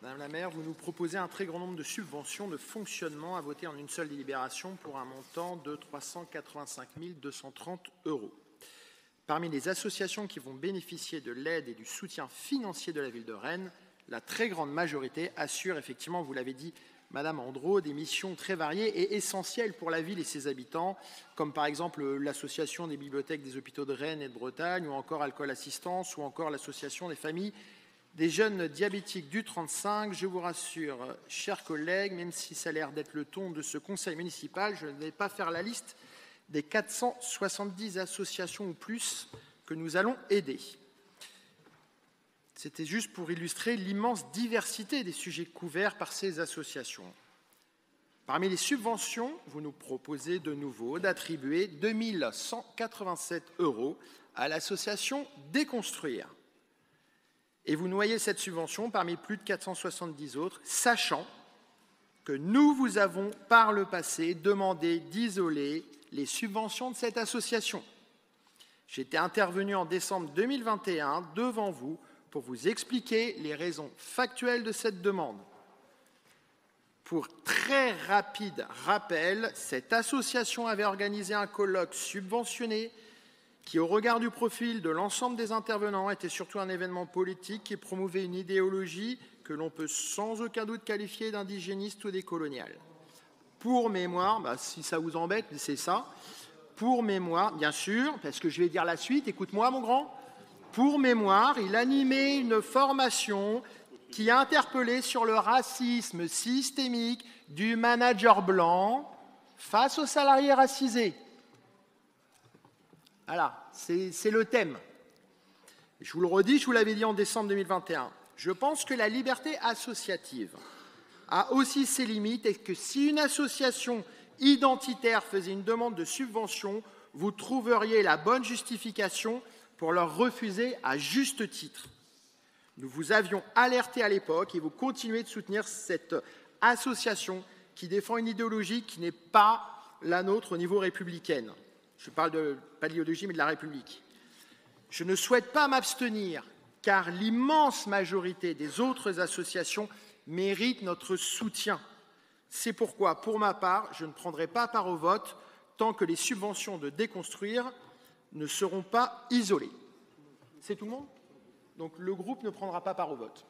Madame la maire, vous nous proposez un très grand nombre de subventions de fonctionnement à voter en une seule délibération pour un montant de 385 230 €. Parmi les associations qui vont bénéficier de l'aide et du soutien financier de la ville de Rennes, la très grande majorité assure effectivement, vous l'avez dit, Madame Andro, des missions très variées et essentielles pour la ville et ses habitants, comme par exemple l'association des bibliothèques des hôpitaux de Rennes et de Bretagne, ou encore Alcool Assistance, ou encore l'association des familles des jeunes diabétiques du 35. Je vous rassure, chers collègues, même si ça a l'air d'être le ton de ce conseil municipal, je ne vais pas faire la liste des 470 associations ou plus que nous allons aider. C'était juste pour illustrer l'immense diversité des sujets couverts par ces associations. Parmi les subventions, vous nous proposez de nouveau d'attribuer 2 187 € à l'association Déconstruire. Et vous noyez cette subvention parmi plus de 470 autres, sachant que nous vous avons par le passé demandé d'isoler les subventions de cette association. J'étais intervenu en décembre 2021 devant vous pour vous expliquer les raisons factuelles de cette demande. Pour très rapide rappel, cette association avait organisé un colloque subventionné qui, au regard du profil de l'ensemble des intervenants, était surtout un événement politique qui promouvait une idéologie que l'on peut sans aucun doute qualifier d'indigéniste ou décoloniale. Pour mémoire, si ça vous embête, c'est ça. Pour mémoire, bien sûr, parce que je vais dire la suite, écoute-moi mon grand. Pour mémoire, il animait une formation qui interpellait sur le racisme systémique du manager blanc face aux salariés racisés. Voilà, c'est le thème. Je vous le redis, je vous l'avais dit en décembre 2021. Je pense que la liberté associative a aussi ses limites et que si une association identitaire faisait une demande de subvention, vous trouveriez la bonne justification pour leur refuser à juste titre. Nous vous avions alerté à l'époque et vous continuez de soutenir cette association qui défend une idéologie qui n'est pas la nôtre au niveau républicain. Je parle pas de l'idéologie, mais de la République. Je ne souhaite pas m'abstenir, car l'immense majorité des autres associations méritent notre soutien. C'est pourquoi, pour ma part, je ne prendrai pas part au vote tant que les subventions de Déconstruire ne seront pas isolées. C'est tout le monde ? Donc le groupe ne prendra pas part au vote.